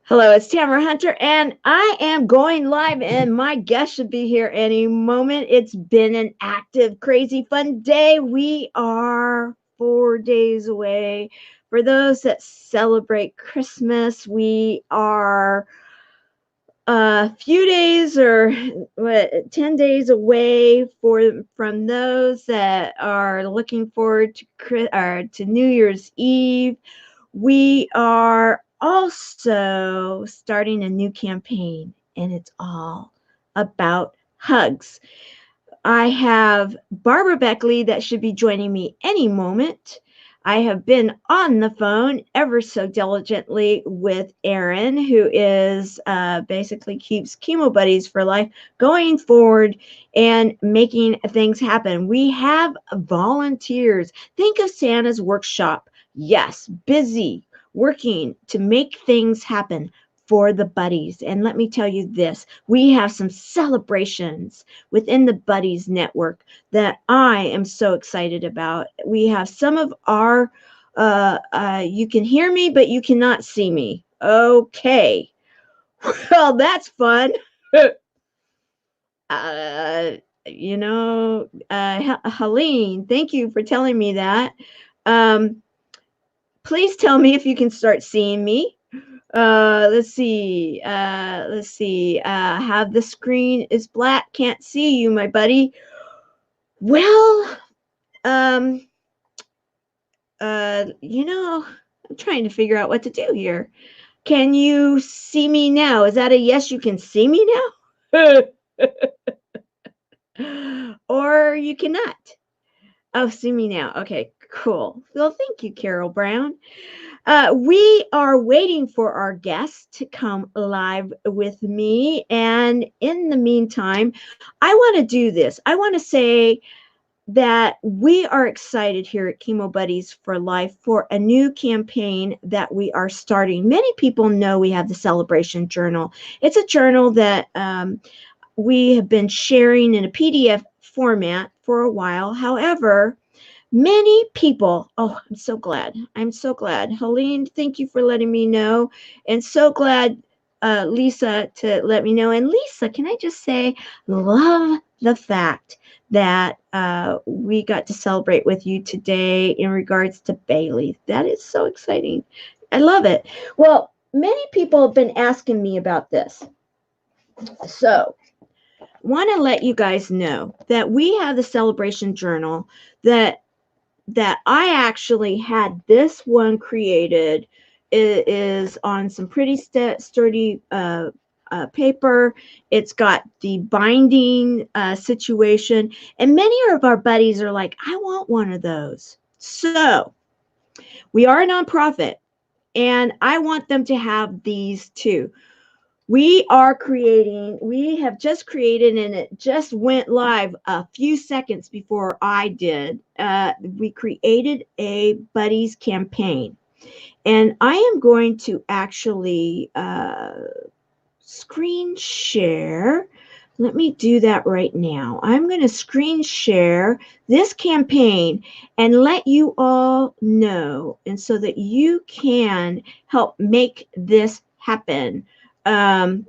Hello, it's Tamara Hunter, and I am going live, and my guest should be here any moment. It's been an active, crazy, fun day. We are 4 days away. For those that celebrate Christmas, we are a few days or 10 days away from those that are looking forward to New Year's Eve. We are also starting a new campaign, and it's all about hugs. I have Barbara Beckley that should be joining me any moment. I have been on the phone ever so diligently with Erin, who is basically keeps Chemo Buddies for life going forward and making things happen. We have volunteers. Think of Santa's workshop. Yes, busy working to make things happen for the buddies. And let me tell you this, we have some celebrations within the Buddies Network that I am so excited about. We have some of our, you can hear me, but you cannot see me. Okay. Well, that's fun. uh, Helene, thank you for telling me that. Um, please tell me if you can start seeing me. Let's see. Have the screen is black. Can't see you, my buddy. Well, um, I'm trying to figure out what to do here. Can you see me now? Is that a yes? You can see me now? Or you cannot? Oh, see me now. Okay, cool. Well, thank you, Carol Brown. We are waiting for our guests to come live with me. And in the meantime, I want to do this. I want to say that we are excited here at Chemo Buddies for Life for a new campaign that we are starting. Many people know we have the Celebration Journal. It's a journal that we have been sharing in a PDF format for a while. However, many people, oh, I'm so glad. I'm so glad. Helene, thank you for letting me know. And so glad, Lisa, to let me know. And Lisa, can I just say, love the fact that we got to celebrate with you today in regards to Bailey. That is so exciting. I love it. Well, many people have been asking me about this. So, want to let you guys know that we have the Celebration Journal that I actually had this one created. It is on some pretty sturdy paper. It's got the binding situation, and many of our buddies are like, I want one of those. So we are a nonprofit, and I want them to have these too. We have just created, and it just went live a few seconds before I did. We created a Buddies campaign. And I am going to actually screen share. Let me do that right now. I'm going to screen share this campaign and let you all know, and so that you can help make this happen. Let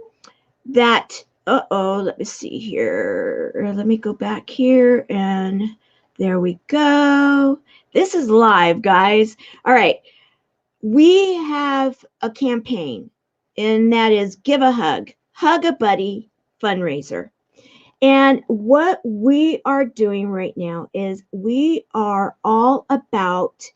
me see here. Let me go back here, and there we go. This is live, guys. All right. We have a campaign, and that is Give a Hug, Hug a Buddy fundraiser. And what we are doing right now is we are all about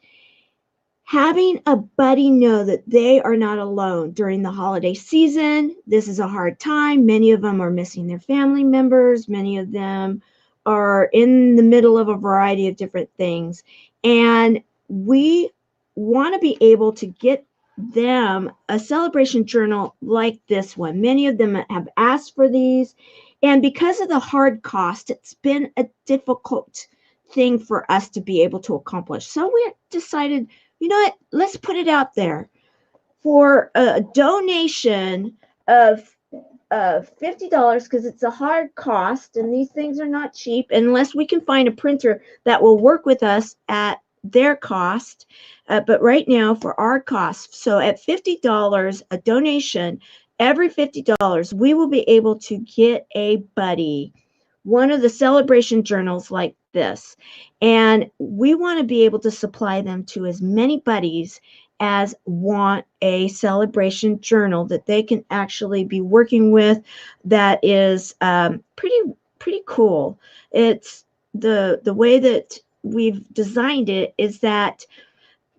having a buddy know that they are not alone during the holiday season. This is a hard time. Many of them are missing their family members. Many of them are in the middle of a variety of different things. And we want to be able to get them a celebration journal like this one. Many of them have asked for these. And because of the hard cost, it's been a difficult thing for us to be able to accomplish. So we decided, you know what, let's put it out there for a donation of $50, because it's a hard cost, and these things are not cheap unless we can find a printer that will work with us at their cost. But right now for our cost, so at $50 a donation, every $50, we will be able to get a buddy, one of the celebration journals like this. And we want to be able to supply them to as many buddies as want a celebration journal that they can actually be working with. That is pretty cool. It's the way that we've designed it is that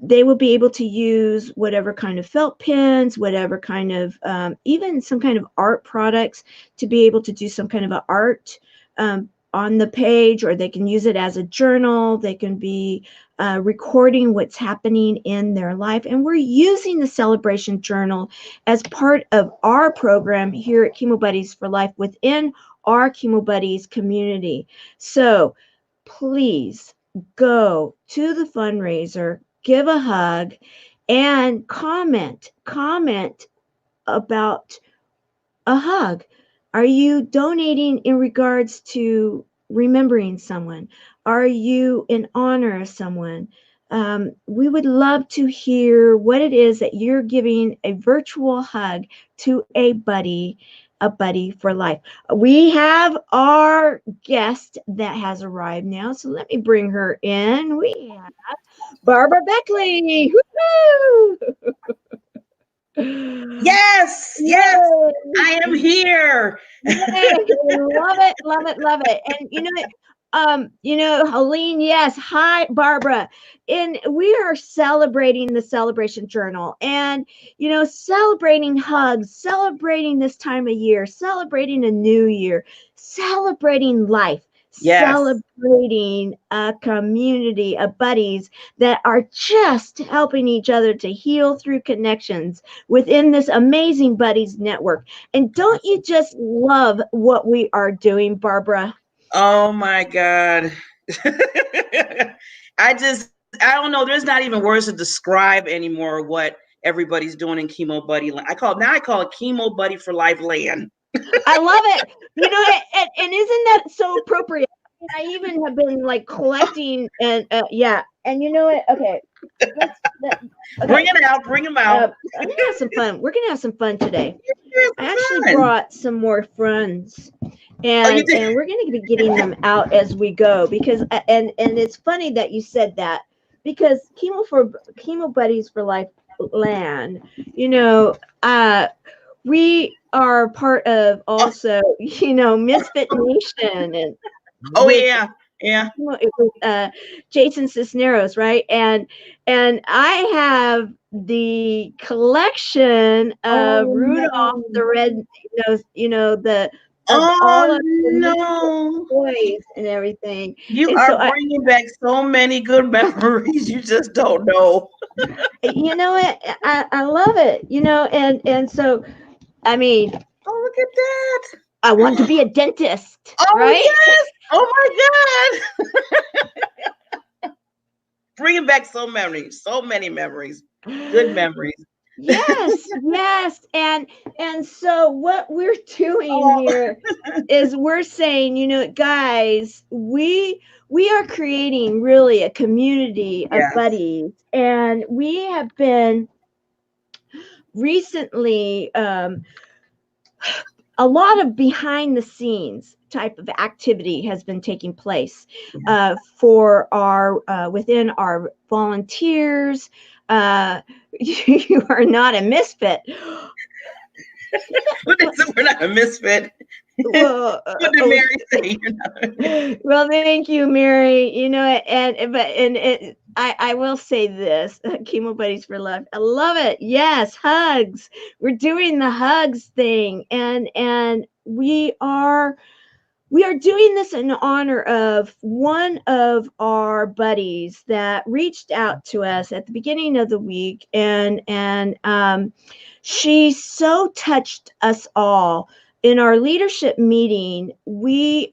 they will be able to use whatever kind of felt pens, whatever kind of, even some kind of art products to be able to do some kind of a art on the page, or they can use it as a journal. They can be recording what's happening in their life. And we're using the celebration journal as part of our program here at Chemo Buddies for Life within our Chemo Buddies community. So please go to the fundraiser, give a hug, and comment about a hug. Are you donating in regards to remembering someone? Are you in honor of someone? We would love to hear what it is that you're giving a virtual hug to a buddy for life. We have our guest that has arrived now, so let me bring her in. We have Barbara Beckley. Woo-hoo! Yes, I am here. Yay, love it. And Helene, yes. Hi, Barbara. And we are celebrating the Celebration Journal, and celebrating hugs, celebrating this time of year, celebrating a new year, celebrating life. Yes. Celebrating a community of buddies that are just helping each other to heal through connections within this amazing Buddies network. And don't you just love what we are doing, Barbara? Oh my God. I don't know. There's not even words to describe anymore what everybody's doing in Chemo Buddy land. I call it Chemo Buddy for Life land. I love it. And isn't that so appropriate? I even have been like collecting and yeah. And you know what? Okay. Okay. Bring it out. Bring them out. I'm gonna have some fun. We're gonna have some fun today. I actually brought some more friends, and we're gonna be getting them out as we go, because and it's funny that you said that, because Chemo Buddies for Life land, we are part of also, Misfit Nation, and with Jason Cisneros, right? And I have the collection of Rudolph the Red-Nosed, all of the toys and everything. You are bringing back so many good memories. You just don't know. You know what? I love it. And so, I mean, oh, look at that. I want to be a dentist. Oh, right? Yes. Oh my God. Bringing back so many memories, good memories. Yes. And so what we're doing here is we're saying, guys, we are creating really a community of buddies, and we have been recently a lot of behind the scenes type of activity has been taking place for our within our volunteers. You are not a misfit. We're not a misfit. Well, what did Mary say? Well, thank you, Mary. I will say this: Chemo Buddies for Life. I love it. Yes, hugs. We're doing the hugs thing, and we are doing this in honor of one of our buddies that reached out to us at the beginning of the week, and she so touched us all. In our leadership meeting, we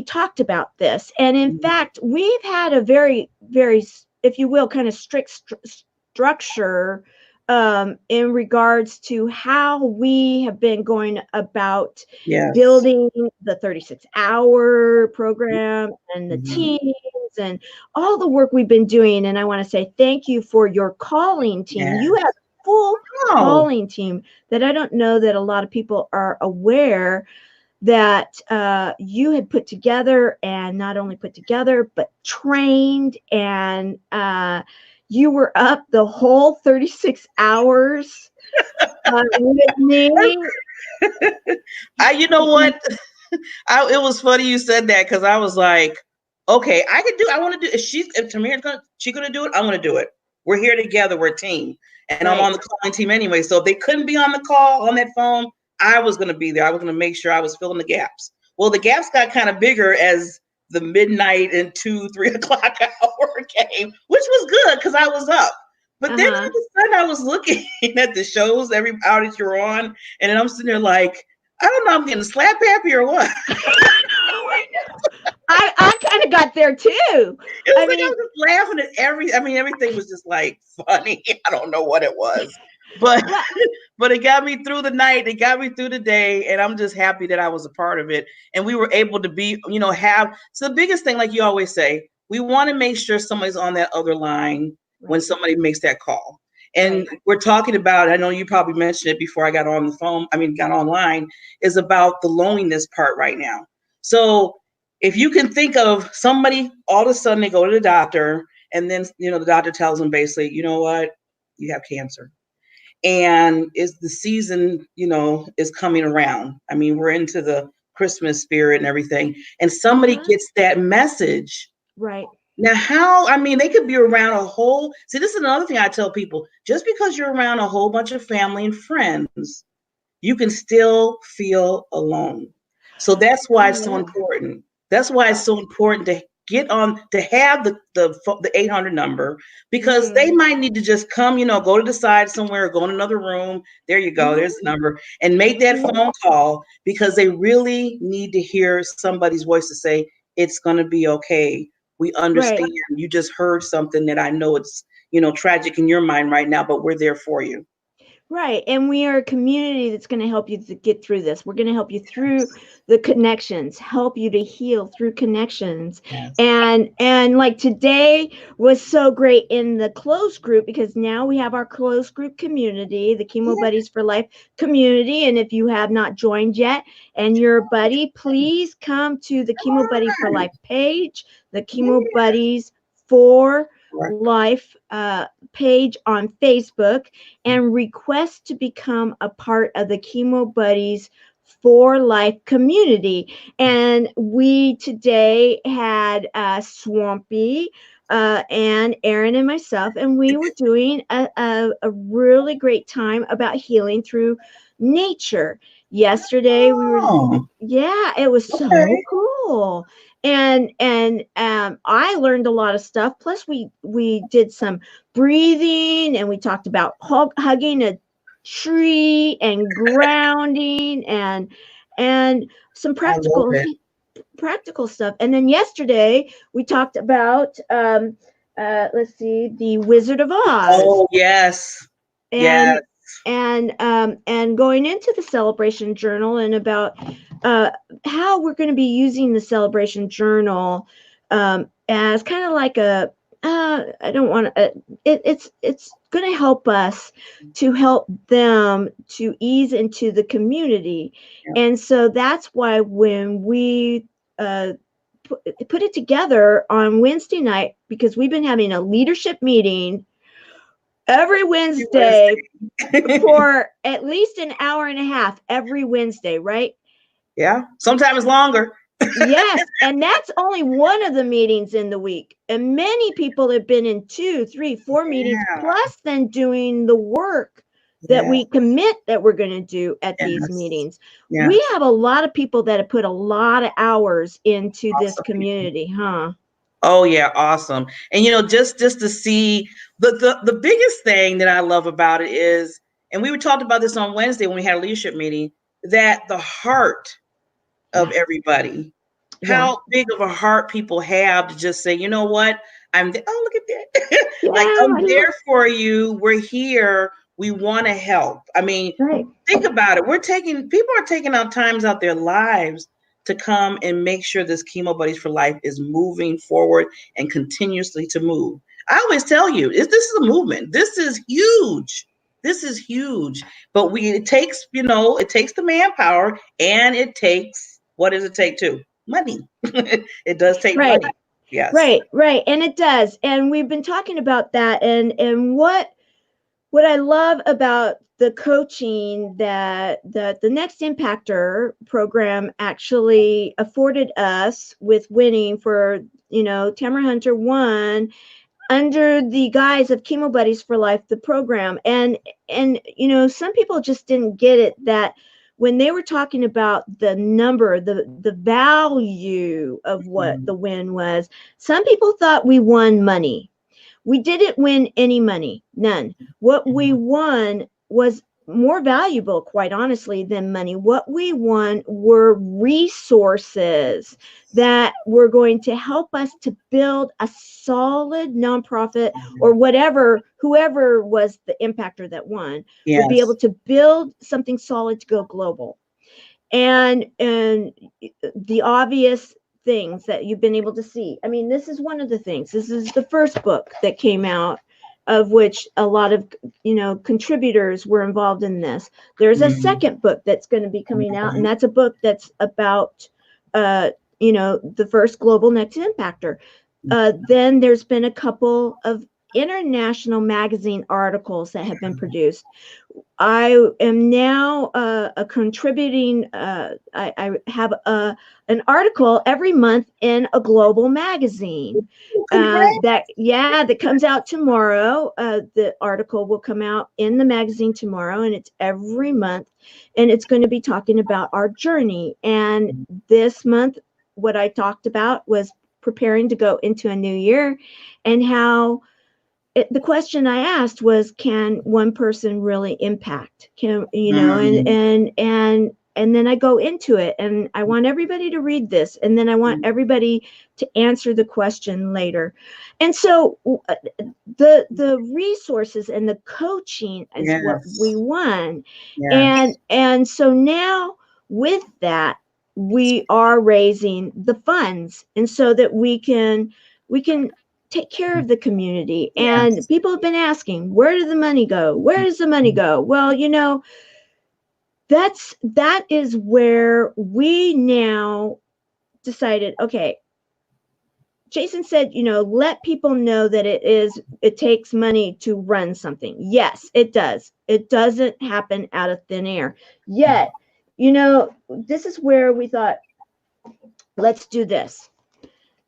talked about this, and in fact, we've had a very, very, if you will, kind of strict structure in regards to how we have been going about Yes. building the 36-hour program and the Mhm. teams and all the work we've been doing. And I want to say thank you for your calling team. Yeah. You have a full Oh, calling team that I don't know that a lot of people are aware that you had put together, and not only put together, but trained, and you were up the whole 36 hours with me. you know what? It was funny you said that because I was like, okay, I want to do. If Tamira's gonna do it, I'm gonna do it. We're here together. We're a team, and I'm Right. on the calling team anyway. So if they couldn't be on the call on that phone, I was gonna be there. I was gonna make sure I was filling the gaps. Well, the gaps got kind of bigger as the midnight and 2, 3 o'clock hour came, which was good because I was up. But then all Uh-huh. of a sudden, I was looking at the shows every hour that you're on, and then I'm sitting there like, I don't know, I'm getting slap happy or what. I kind of got there too. It was I like I mean, was just laughing at everything was just like funny. I don't know what it was. But well, but it got me through the night, it got me through the day, and I'm just happy that I was a part of it. And we were able to be, have so the biggest thing, like you always say, we want to make sure somebody's on that other line when right, somebody makes that call. And right, we're talking about, I know you probably mentioned it before I got on the phone, got online, is about the loneliness part right now. So if you can think of somebody, all of a sudden they go to the doctor, and then the doctor tells them basically, you know what, you have cancer, and is the season, is coming around. I mean, we're into the Christmas spirit and everything, and somebody uh-huh, gets that message. right, Now, they could be around see, this is another thing I tell people: just because you're around a whole bunch of family and friends, you can still feel alone. So that's why it's so yeah, important. That's why it's so important to get on, to have the 800 number, because they mm-hmm, might need to just come, go to the side somewhere, go in another room. There you go. There's the mm-hmm, number, and make that mm-hmm, phone call, because they really need to hear somebody's voice to say, it's going to be okay. We right. understand. You just heard something that I know it's, tragic in your mind right now, but we're there for you. Right. And we are a community that's going to help you to get through this. We're going to help you through the connections, help you to heal through connections. Yes. And like today was so great in the closed group, because now we have our closed group community, the Chemo Yeah. Buddies for Life community. And if you have not joined yet and you're a buddy, please come to the Chemo Buddy for Life page, the Chemo Buddies for Right. Life page on Facebook, and request to become a part of the Chemo Buddies for Life community. And we today had Swampy and Aaron and myself, and we were doing a really great time about healing through nature. Yesterday we were, Oh, yeah, it was so okay. cool. And I learned a lot of stuff. Plus we did some breathing, and we talked about hugging a tree and grounding, and some I love it. practical stuff. And then yesterday we talked about let's see, the Wizard of Oz, Oh, yes. and Yes. and going into the celebration journal, and about uh how we're going to be using the celebration journal as kind of like a I don't want to it's going to help us to help them to ease into the community. Yeah. And so that's why when we put it together on Wednesday night, because we've been having a leadership meeting every It was. Wednesday for at least an hour and a half every Wednesday, right? Yeah. Sometimes longer. Yes, and that's only one of the meetings in the week. And many people have been in 2, 3, 4 meetings, Yeah. plus then doing the work that Yeah. we commit that we're going to do at these Yes. meetings. We Yes. have a lot of people that have put a lot of hours into this Awesome people. community, huh? Oh yeah, awesome. And just to see the biggest thing that I love about it is, and we were talked about this on Wednesday when we had a leadership meeting, that the heart of Yeah, everybody, yeah, how big of a heart people have to just say, you know what, oh, look at that. yeah. Like, I'm I there know. for you. We're here. We want to help. I mean, Right. think about it. People are taking out times out their lives to come and make sure this Chemo Buddies for Life is moving forward and continuously to move. I always tell you, this is a movement. This is huge. This is huge. But it takes, it takes the manpower, and it takes, what does it take too? Money. It does take Right. money. Yes. Right. And it does. And we've been talking about that. And what I love about the coaching that the Next Impactor program actually afforded us with winning for, Tamara Hunter won under the guise of Chemo Buddies for Life, the program. And some people just didn't get it, that when they were talking about the number, the value of what the win was, some people thought we won money. We didn't win any money, none. What we won was more valuable, quite honestly, than money. What we won were resources that were going to help us to build a solid nonprofit, or whoever was the impactor that won, would be able to build something solid to go global. And the obvious things that you've been able to see. I mean, this is one of the things. This is the first book that came out, of which a lot of contributors were involved in this. There's a second book that's going to be coming out, and that's a book that's about the first global Next Impactor. Then there's been a couple of international magazine articles that have been produced. I am now a contributing. I have an article every month in a global magazine that comes out tomorrow. The article will come out in the magazine tomorrow, and it's every month, and it's going to be talking about our journey. And this month, what I talked about was preparing to go into a new year, and how the question I asked was, can one person really impact? And then I go into it, and I want everybody to read this, and then I want everybody to answer the question later. And so the resources and the coaching is what we won. And so now with that, we are raising the funds, and so that we can take care of the community. And people have been asking, where did the money go? Where does the money go? Well, that is where we now decided, okay, Jason said, let people know that it takes money to run something. Yes, it does. It doesn't happen out of thin air. Yet, this is where we thought, let's do this.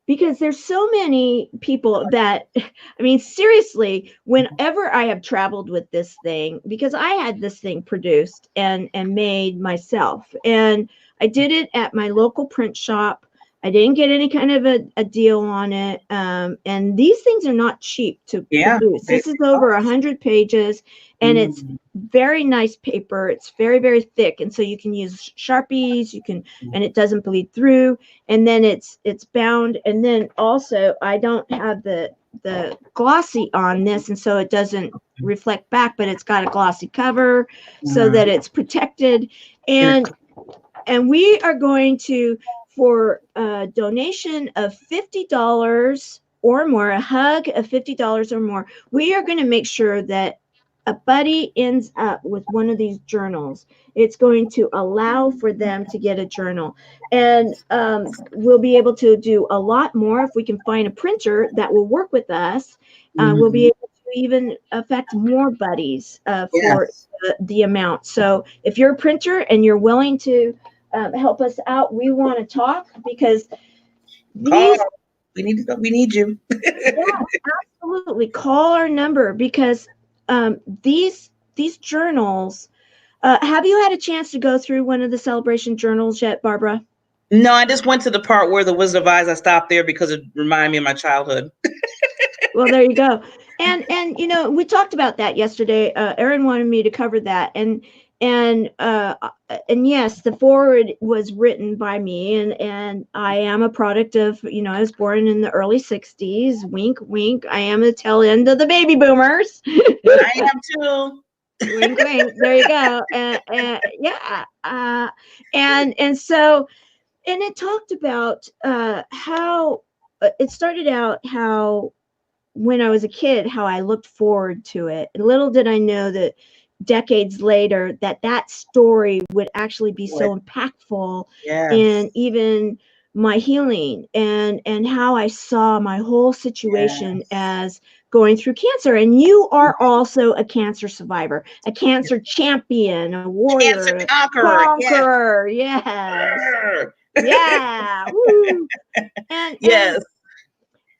Because there's so many people that, I mean, seriously, whenever I have traveled with this thing, because I had this thing produced and made myself, and I did it at my local print shop. I didn't get any kind of a deal on it. And these things are not cheap to produce. This is over 100 pages, and it's very nice paper. It's very, very thick. And so you can use Sharpies, and it doesn't bleed through. And then it's bound. And then also I don't have the glossy on this, and so it doesn't reflect back, but it's got a glossy cover so that it's protected. And we are going to, for a donation of $50 or more, a hug of $50 or more, we are going to make sure that a buddy ends up with one of these journals. It's going to allow for them to get a journal. And we'll be able to do a lot more if we can find a printer that will work with us. We'll be able to even affect more buddies for the amount. So if you're a printer and you're willing to help us out, we want to talk, because these we need you. Absolutely, call our number, because these journals, have you had a chance to go through one of the celebration journals yet, Barbara? No, I just went to the part where the Wizard of Oz. I stopped there because it reminded me of my childhood. Well, there you go. And we talked about that yesterday. Erin wanted me to cover that, and yes, the foreword was written by me, and I am a product of, I was born in the early 60s. Wink, wink. I am the tail end of the baby boomers. I am too. Wink, wink. There you go. Yeah. And so, and it talked about how it started out how when I was a kid, how I looked forward to it. And little did I know that decades later that that story would actually be What? so impactful Yes. in even my healing and how I saw my whole situation Yes. as going through cancer. And you are also a cancer survivor, a cancer champion, a Cancer warrior, a conqueror. Yes. conqueror. Yes. Grr. Yeah. Woo. And Yes.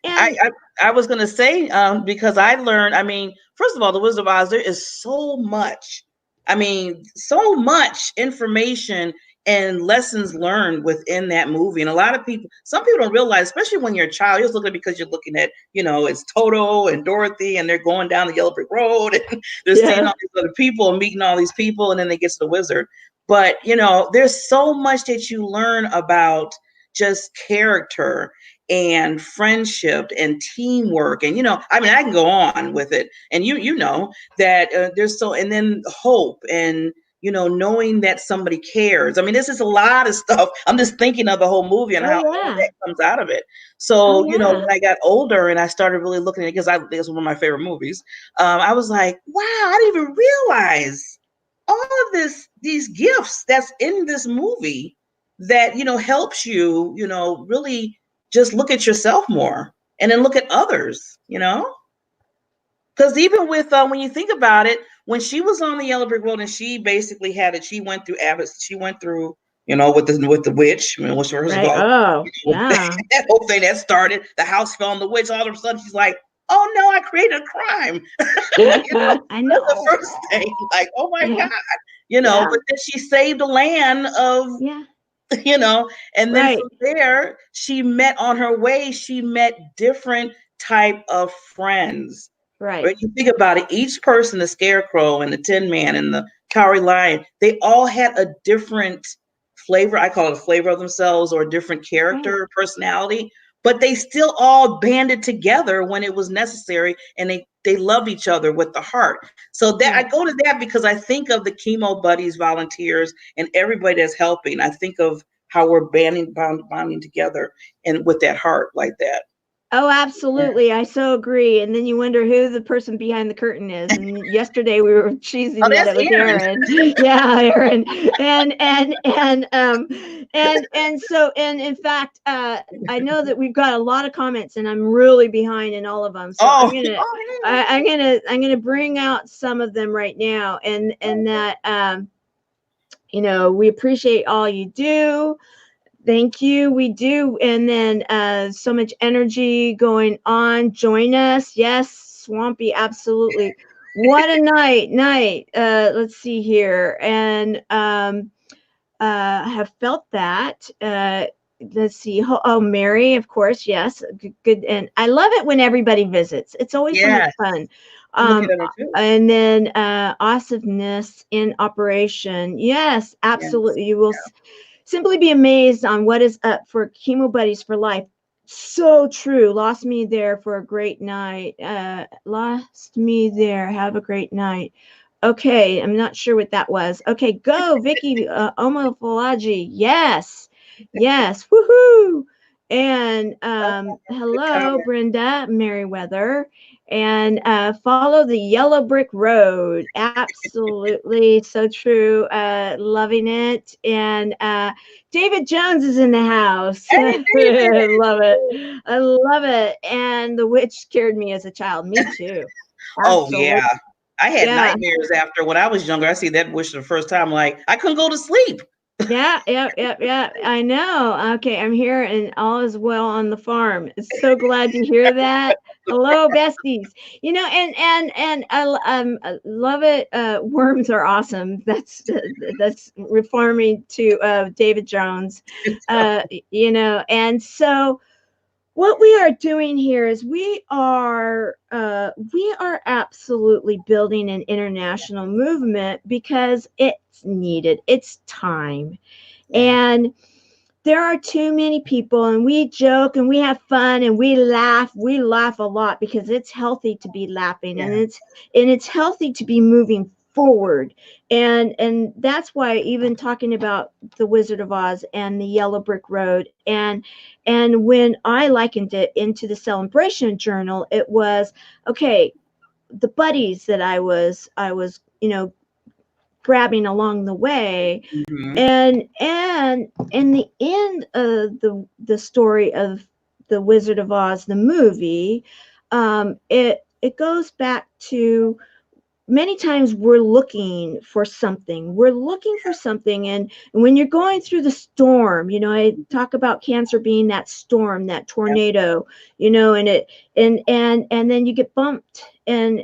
I, and I I was gonna say because I learned. I mean, first of all, the Wizard of Oz. There is so much. I mean, so much information and lessons learned within that movie. And a lot of people, some people don't realize, especially when you're a child, you're just looking because you're looking at, it's Toto and Dorothy, and they're going down the yellow brick road, and they're seeing yeah. all these other people and meeting all these people, and then they get to the wizard. But there's so much that you learn about just character and friendship and teamwork, and I mean, I can go on with it, and you know that there's so, and then hope, and knowing that somebody cares. I mean, this is a lot of stuff. I'm just thinking of the whole movie and Oh how all yeah. that comes out of it. Oh So yeah. when I got older and I started really looking at it, because it's one of my favorite movies, I was like, wow, I didn't even realize all of these gifts that's in this movie that helps you really just look at yourself more, and then look at others. Because even with when you think about it, when she was on the yellow brick road and she basically had it, she went through with the witch. I mean, which first of Right. all, Oh yeah. that whole thing that started, the house fell on the witch. All of a sudden, she's like, "Oh no, I created a crime." I That's the know. first thing. Like, oh my Yeah. god, Yeah. But then she saved the land of Yeah. you know and then Right. from there, she met different type of friends. Right. When you think about it, each person, the Scarecrow and the Tin Man and the Cowardly Lion, they all had a different flavor. I call it a flavor of themselves, or a different Right. character, personality. But they still all banded together when it was necessary, and they loved each other with the heart. So that I Right. go to that because I think of the Chemo Buddies volunteers and everybody that's helping. I think of how we're bonding together and with that heart like that. Oh, Yeah. absolutely. I so agree. And then you wonder who the person behind the curtain is. And yesterday we were Oh, choosing that that's it was Aaron. Aaron. Yeah, Aaron. And so and in fact, I know that we've got a lot of comments and I'm really behind in all of them. So Oh, I'm gonna bring out some of them right now. And that we appreciate all you do. Thank you. We do. And then so much energy going on. Join us. Yes, Swampy, absolutely. What a night. Let's see here. And have felt that. Let's see. Mary, of course, yes. Good. And I love it when everybody visits. It's always so much yes. fun. I'm looking at her too. And then awesomeness in operation. Yes, Yes. absolutely. You will simply be amazed on what is up for Chemo Buddies for life. So true. Lost me there for a great night. Lost me there. Have a great night. Okay, I'm not sure what that was. Okay, go, Vicky Omofolaji. Yes, woohoo! And Good hello, comment. Brenda Merriweather. And follow the yellow brick road. Absolutely, so true. Loving it. And David Jones is in the house. Hey, I David. love it. I love it. And the witch scared me as a child. Me too. Oh Absolutely. yeah. I had Yeah. nightmares after when I was younger. I see that wish for the first time. Like, I couldn't go to sleep. Yeah. I know. Okay, I'm here and all is well on the farm. So glad to hear that. Hello, besties. I love it. Worms are awesome. That's reforming to David Jones. And so what we are doing here is we are absolutely building an international movement because it's needed. It's time. Yeah. And there are too many people, and we joke and we have fun and we laugh a lot because it's healthy to be laughing, and Yeah. it's healthy to be moving forward. And that's why, even talking about the Wizard of Oz and the Yellow Brick Road, and when I likened it into the celebration journal, it was, okay, the buddies that I was grabbing along the way. Mhm. And in the end of the story of the Wizard of Oz, the movie, it goes back to, many times we're looking for something. We're looking for something. And when you're going through the storm, I talk about Cancer being that storm, that Yep. tornado, and then you get bumped, and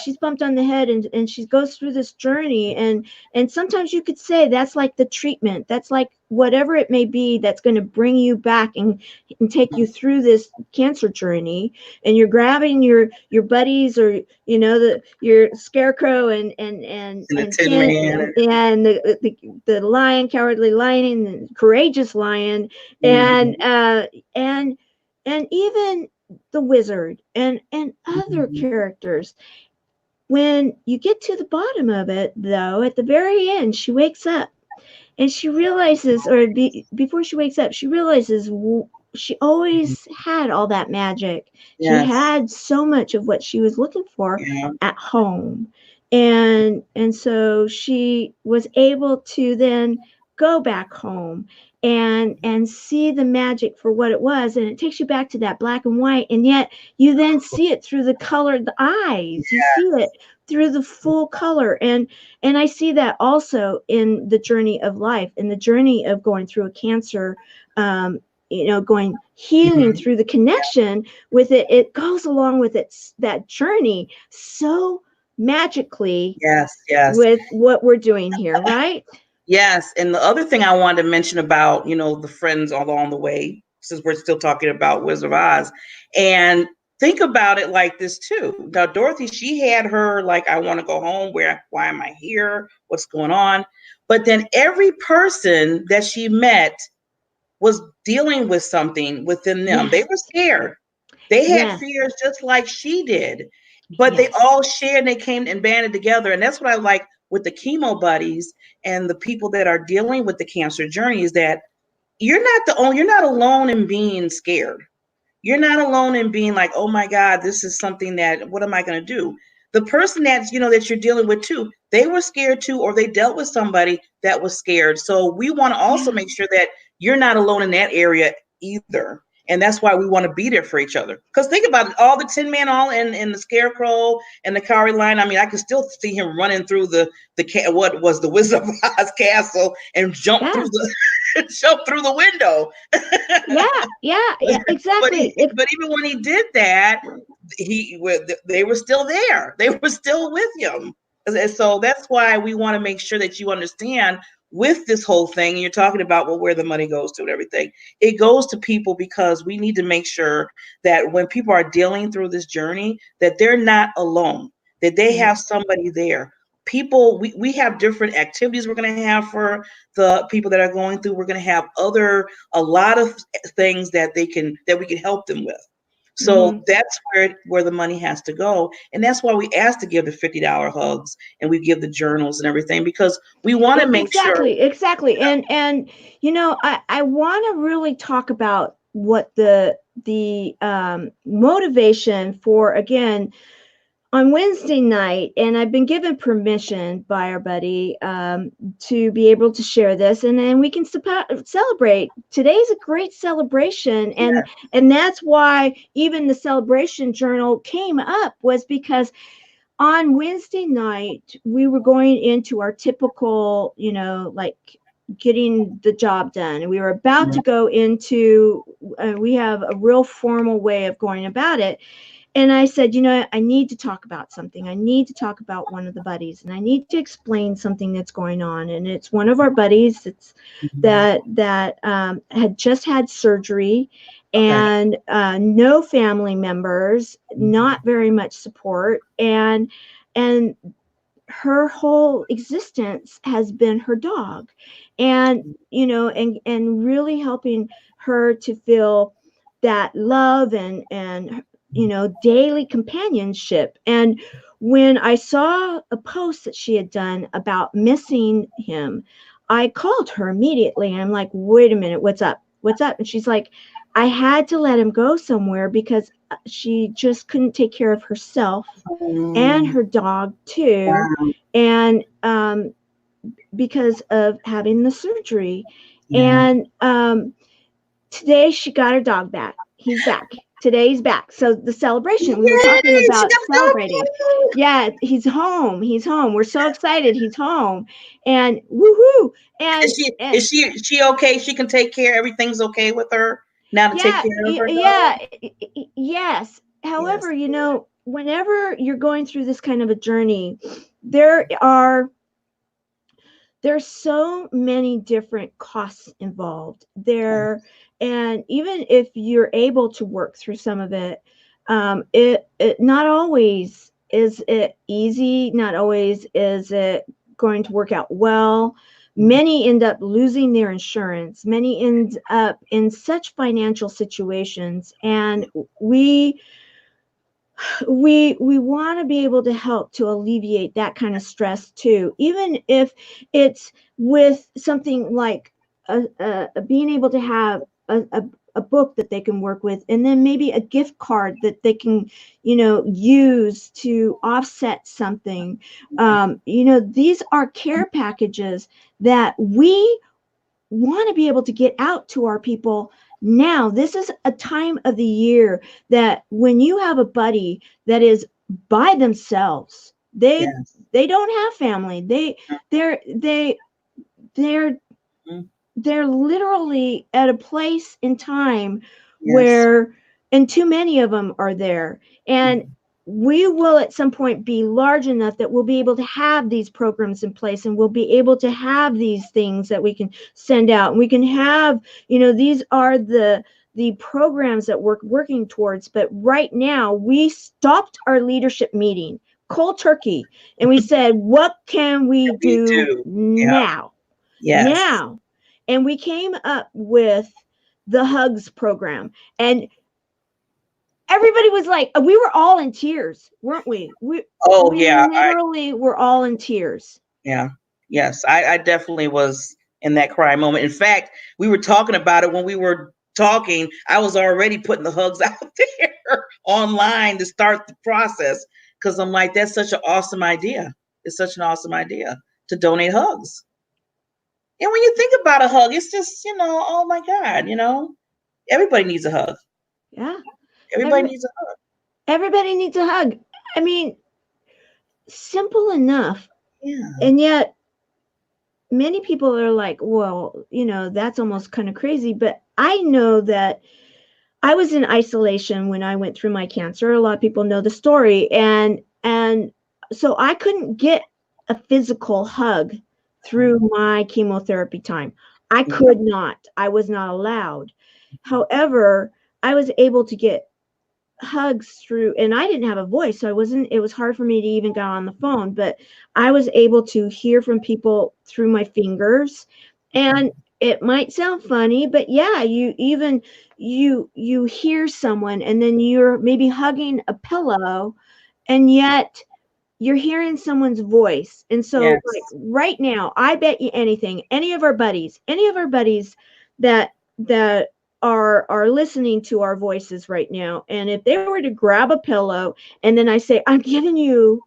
she's bumped on the head, and she goes through this journey, and sometimes you could say that's like the treatment. That's like whatever it may be that's going to bring you back and take you through this cancer journey. And you're grabbing your buddies, or your Scarecrow And the and Tin Tin, Man. and the lion, Cowardly Lion, and Courageous Lion, and Mhm. and even the wizard, and other Mhm. characters. When you get to the bottom of it, though, at the very end, she wakes up, and she realizes, or before she wakes up, she realizes she always had all that magic. She Yes. had so much of what she was looking for Yeah. at home. And so she was able to then go back home and see the magic for what it was. And it takes you back to that black and white, and yet you then see it through the colored eyes. You see it through the full color. And I see that also in the journey of life, in the journey of going through a cancer, going healing Mhm. through the connection with it. It goes along with it, that journey, so magically Yes. Yes. with what we're doing here, right? Yes, and the other thing I wanted to mention about, the friends along the way, since we're still talking about Wizard of Oz, and think about it like this too. Now, Dorothy, she had her like, I want to go home. Why am I here? What's going on? But then every person that she met was dealing with something within them. They Yes. were scared. They had Yes. fears just like she did, but they Yes. all shared and they came and banded together. And that's what I like with the Chemo Buddies and the people that are dealing with the cancer journey, is that you're not alone in being scared. You're not alone in being like, oh my God, this is something that, what am I going to do? The person that you're dealing with too, they were scared too, or they dealt with somebody that was scared. So we want to also Yeah. make sure that you're not alone in that area either. And that's why we want to be there for each other. Because think about it, all the Tin Man, all in the Scarecrow and the Cowardly Lion. I mean, I can still see him running through what was the Wizard of Oz castle and jump through Yeah. the jump through the window. Yeah. Yeah. Yeah. Exactly. But even when he did that, they were still there. They were still with him. And so that's why we want to make sure that you understand with this whole thing. And you're talking about, well, where the money goes to and everything. It goes to people because we need to make sure that when people are dealing through this journey, that they're not alone, that they have somebody there. People, we have different activities we're going to have for the people that are going through. We're going to have a lot of things that we can help them with. Mm-hmm. So that's where the money has to go, and that's why we ask to give the $50 hugs, and we give the journals and everything, because we want to make sure. Exactly. And I want to really talk about what the motivation for, again, on Wednesday night, and I've been given permission by our buddy to be able to share this, and then we can celebrate. Today's a great celebration, Yeah. and that's why even the celebration journal came up, was because on Wednesday night we were going into our typical, like getting the job done, and we were about to go into. We have a real formal way of going about it. And I said, I need to talk about something. I need to talk about one of the buddies, and I need to explain something that's going on. And it's one of our buddies. It's Mhm. that had just had surgery, Okay. and no family members, Mhm. not very much support, and her whole existence has been her dog, and and really helping her to feel that love and daily companionship. And when I saw a post that she had done about missing him, I called her immediately and I'm like, wait a minute, what's up? What's up? And she's like, I had to let him go somewhere because she just couldn't take care of herself and her dog too. Wow. And because of having the surgery. Yeah. And today she got her dog back. He's back. Today he's back. So the celebration, we were talking Yay, she about got a dog celebrating. too. Yeah, he's home. He's home. We're so excited. He's home. And woohoo. And Is she and is she okay? She can take care. Everything's okay with her now to take yeah, care of her dog. yeah, yes. Yes. However, whenever you're going through this kind of a journey, there are there's so many different costs involved Yeah. there. And even if you're able to work through some of it, it not always is it easy, not always is it going to work out well. Many end up losing their insurance, many end up in such financial situations, and we want to be able to help to alleviate that kind of stress too, even if it's with something like being able to have a book that they can work with, and then maybe a gift card that they can use to offset something. These are care packages that we want to be able to get out to our people now. This is a time of the year that when you have a buddy that is by themselves, Yes. they don't have family. They're they they're Mhm. they're literally at a place in time Yes. where, and too many of them are there. And we will at some point be large enough that we'll be able to have these programs in place, and we'll be able to have these things that we can send out, and we can have, these are the programs that we're working towards. But right now we stopped our leadership meeting cold turkey, and we said, what can we We do do. Yeah. now? Yes. Now. And we came up with the HUGS program. And everybody was like, we were all in tears, weren't we? Oh We yeah. literally were all in tears. Yeah. Yes. I definitely was in that cry moment. In fact, we were talking about it when we were talking. I was already putting the hugs out there online to start the process because I'm like, that's such an awesome idea. It's such an awesome idea to donate hugs. And when you think about a hug, it's just, oh my God, everybody needs a hug. Yeah. Everybody Every, needs a hug. everybody needs a hug. I mean, simple enough. Yeah. And yet many people are like, well, that's almost kind of crazy. But I know that I was in isolation when I went through my cancer. A lot of people know the story. And so I couldn't get a physical hug through my chemotherapy time. I could not. I was not allowed. However, I was able to get hugs through, and I didn't have a voice, so it was hard for me to even get on the phone, but I was able to hear from people through my fingers. And it might sound funny, but yeah, you hear someone, and then you're maybe hugging a pillow, and yet you're hearing someone's voice. And so like Yes. right now, I bet you anything, any of our buddies that are listening to our voices right now, and if they were to grab a pillow and then I say, I'm giving you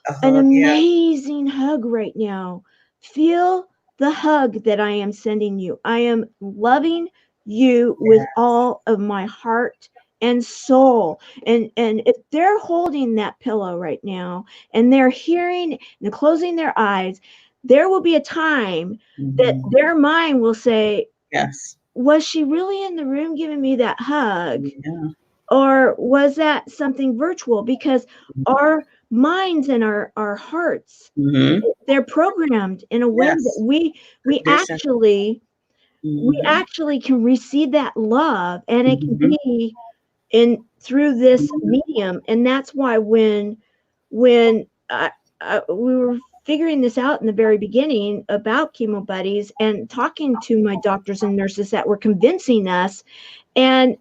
A an hug. Yeah. amazing hug right now, feel the hug that I am sending you. I am loving you with all of my heart and soul. And if they're holding that pillow right now and they're hearing and closing their eyes, there will be a time that Mhm. their mind will say, Yes. was she really in the room giving me that hug? Yeah. Or was that something virtual? Because our minds and our hearts, Mm-hmm. they're programmed in a way that Yes. we Condition. Mm-hmm. actually can receive that love, and it can Mm-hmm. be in through this medium. And that's why when we were figuring this out in the very beginning about Chemo Buddies and talking to my doctors and nurses that were convincing us, and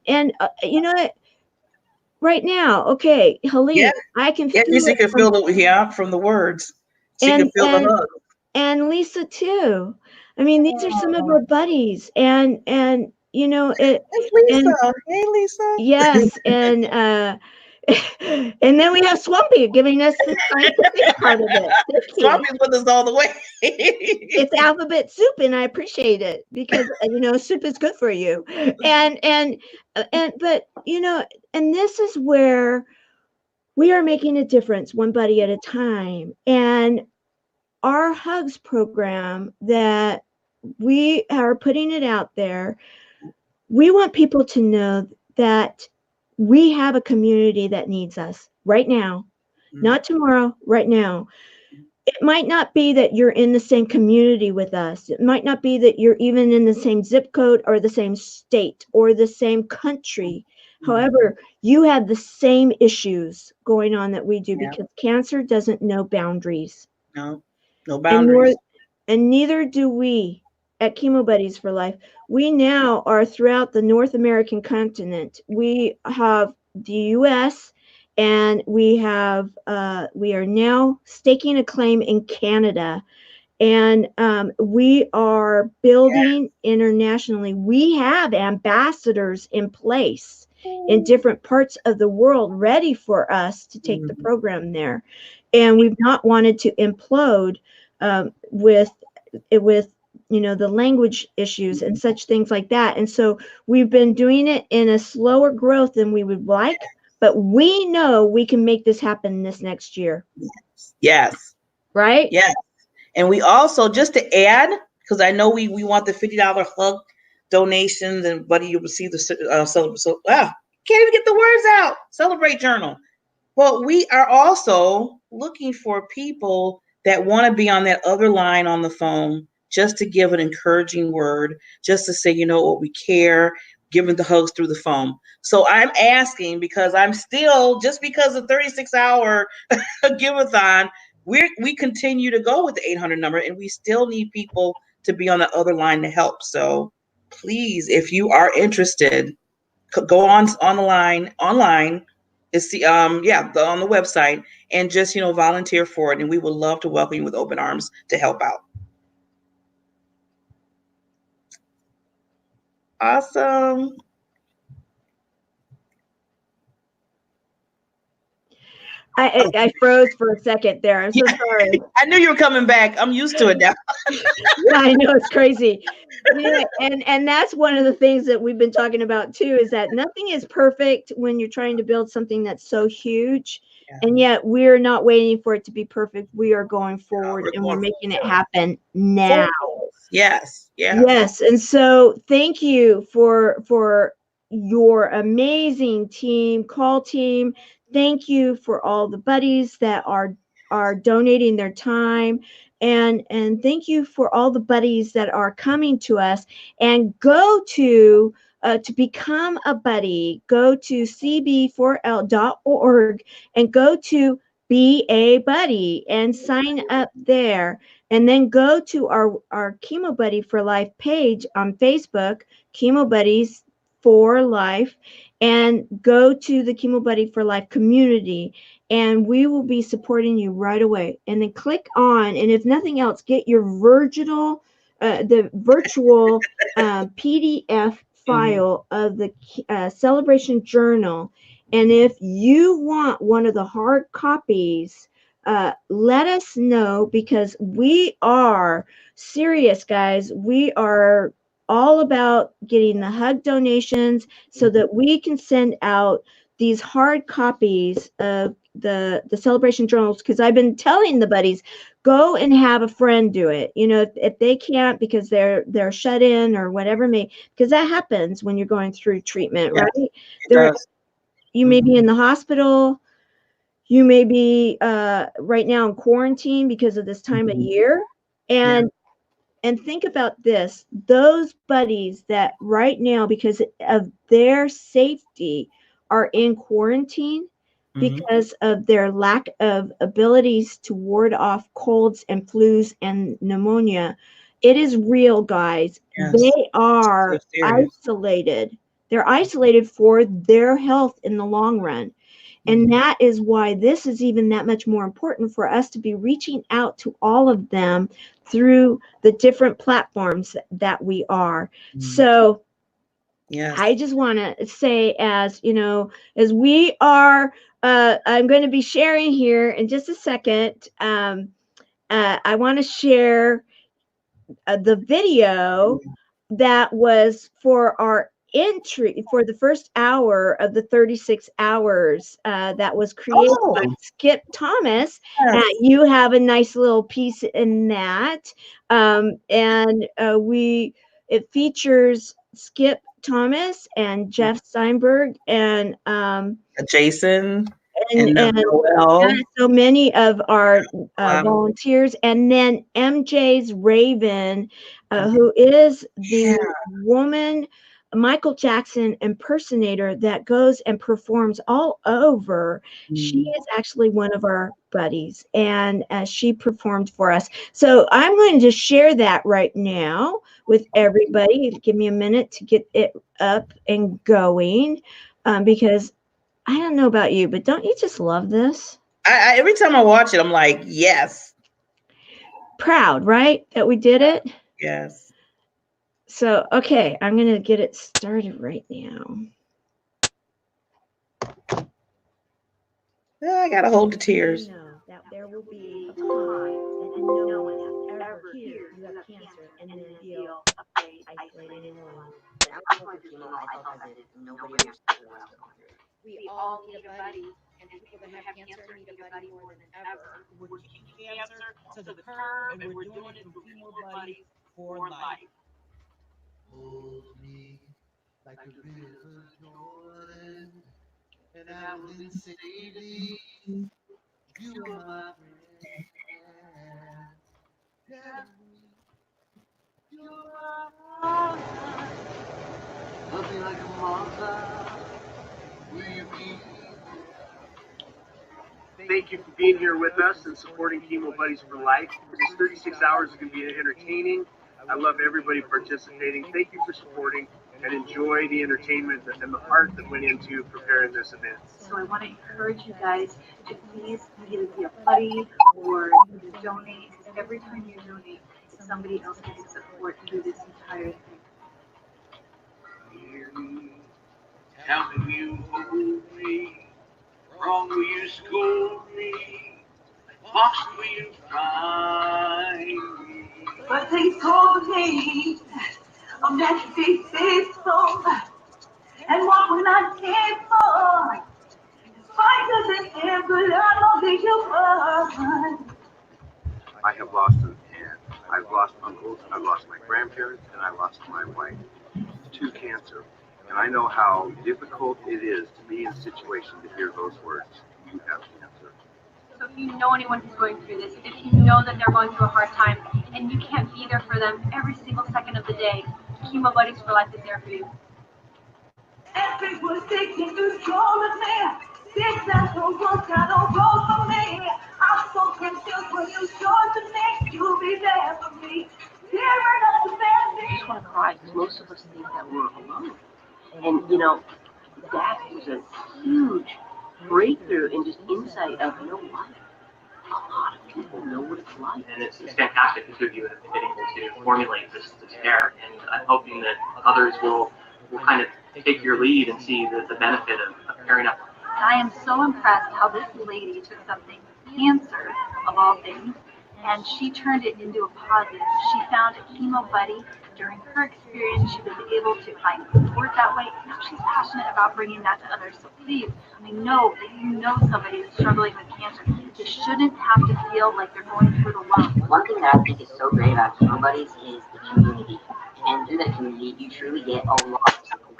right now. Okay, Yeah, Helene, I can yeah, feel she it can from, feel the from the words. She can and feel the hug. and Lisa too. I mean, these are some of Oh, our buddies, and you know it, it's and Lisa. Hey, Lisa. yes, and then we have Swampy giving us the scientific part of it. Thank you. Swampy's with us all the way. It's alphabet soup, and I appreciate it because soup is good for you. And but and this is where we are making a difference, one buddy at a time. And our HUGS program that we are putting it out there, we want people to know that we have a community that needs us right now, not tomorrow, right now. It might not be that you're in the same community with us. It might not be that you're even in the same zip code or the same state or the same country. However, you have the same issues going on that we do, Yeah, because cancer doesn't know boundaries. no, no And nor boundaries. and neither do we at Chemo Buddies for Life. We now are throughout the North American continent. We have the US, and we are now staking a claim in Canada, and we are building internationally. We have ambassadors in place in different parts of the world ready for us to take the program there, and we've not wanted to implode with the language issues and such things like that. And so we've been doing it in a slower growth than we would like, but we know we can make this happen this next year. Yes, Right? yes. And we also, just to add, because I know we want the $50 hug donations, and Buddy, you receive the celebrate. So can't even get the words out. Celebrate journal. But we are also looking for people that want to be on that other line on the phone, just to give an encouraging word, just to say, what, we care, giving the hugs through the phone. So I'm asking, because I'm still, just because of 36-hour give-a-thon, we continue to go with the 800 number, and we still need people to be on the other line to help. So please, if you are interested, go on the line online. It's the on the website, and just volunteer for it, and we would love to welcome you with open arms to help out. Awesome. I froze for a second there. I'm so sorry. I knew you were coming back. I'm used to it now. Yeah, I know, it's crazy. And that's one of the things that we've been talking about too, is that nothing is perfect when you're trying to build something that's so huge. And yet we're not waiting for it to be perfect. We are going forward, and we're making it happen now. Yes. Yes. And so thank you for your amazing call team. Thank you for all the buddies that are donating their time, and thank you for all the buddies that are coming to us. And go to become a buddy, go to cb4l.org and go to be a buddy and sign up there. And then go to our Chemo Buddy for Life page on Facebook, Chemo Buddies for Life, and go to the Chemo Buddy for Life community, and we will be supporting you right away. And then click on, and if nothing else, get your virtual PDF file of the celebration journal. And if you want one of the hard copies, let us know, because we are serious, guys. We are all about getting the hug donations so that we can send out these hard copies of the celebration journals, because I've been telling the buddies, go and have a friend do it. If they can't because they're shut in or whatever, because that happens when you're going through treatment, right? You may be in the hospital. You may be right now in quarantine because of this time of year. And think about this. Those buddies that right now, because of their safety, are in quarantine because of their lack of abilities to ward off colds and flus and pneumonia. It is real, guys. They are isolated. They're isolated for their health in the long run. And that is why this is even that much more important for us to be reaching out to all of them through the different platforms that we are. So yes, I just want to say, as you know, as we are, I'm going to be sharing here in just a second. I want to share the video that was for our entry for the first hour of the 36 hours that was created by oh, Skip Thomas. yes, You have a nice little piece in that, and it features Skip Thomas and Jeff Steinberg Jason and and and Noel. so many of our Wow. volunteers, and then MJ's Raven, who is Yeah. the woman Michael Jackson impersonator that goes and performs all over. She is actually one of our buddies, and she performed for us. So I'm going to share that right now with everybody. Give me a minute to get it up and going, because I don't know about you, but don't you just love this? Every time I watch it, I'm like, yes, Proud, right? That we did it. yes. So, okay, I'm going to get it started right now. I gotta hold the tears. You know that there will be a time that no one will ever hear you have cancer and then feel isolated and alone. When I was going through chemo, I felt as if nobody understood what I was going through. We all need a buddy, and people that have cancer need a buddy more than ever. We're kicking cancer to the curb, and we're doing it through Chemo Buddies for life. Hold me like a river Jordan, and I will safely. You are my friend. Tell me you are mine. Love me like a mother. Will you be? Thank you for being here with us and supporting Chemo Buddies for Life. This 36 hours is going to be entertaining. I love everybody participating. Thank you for supporting and enjoy the entertainment and the art that went into preparing this event. So I want to encourage you guys to please either be a buddy or donate. Every time you donate, it's somebody else getting support through this entire thing. Hear me. Tell me you hold me. Wrong will you scold me? Lost will you find me? But they told me I'm meant to be faithful and what when I came for. Fight doesn't end, but I know that you won. I have lost an aunt. I've lost uncles. I've lost my grandparents, and I lost my wife to cancer. And I know how difficult it is to be in a situation to hear those words. You have cancer. So if you know anyone who's going through this, if you know that they're going through a hard time and you can't be there for them every single second of the day, Chemo Buddies for Life is there for you. Every was taking control of me. Six don't work, I don't go for me. I'm so confused when you show to me. You'll be there for me. I just want to cry because most of us think that we're alone. And, you know, that was a huge breakthrough and just insight of, you know what? A lot of people know what it's like. And it's fantastic the two of you have been able to formulate this care. And I'm hoping that others will kind of take your lead and see the benefit of pairing up. I am so impressed how this lady took something, cancer of all things, and she turned it into a positive. She found a chemo buddy. During her experience, she was able to find support that way. Now she's passionate about bringing that to others. So please, I know that you know somebody that's struggling with cancer. They shouldn't have to feel like they're going through it alone. One thing that I think is so great about Chemo Buddies is the community. And through that community, you truly get a lot of support.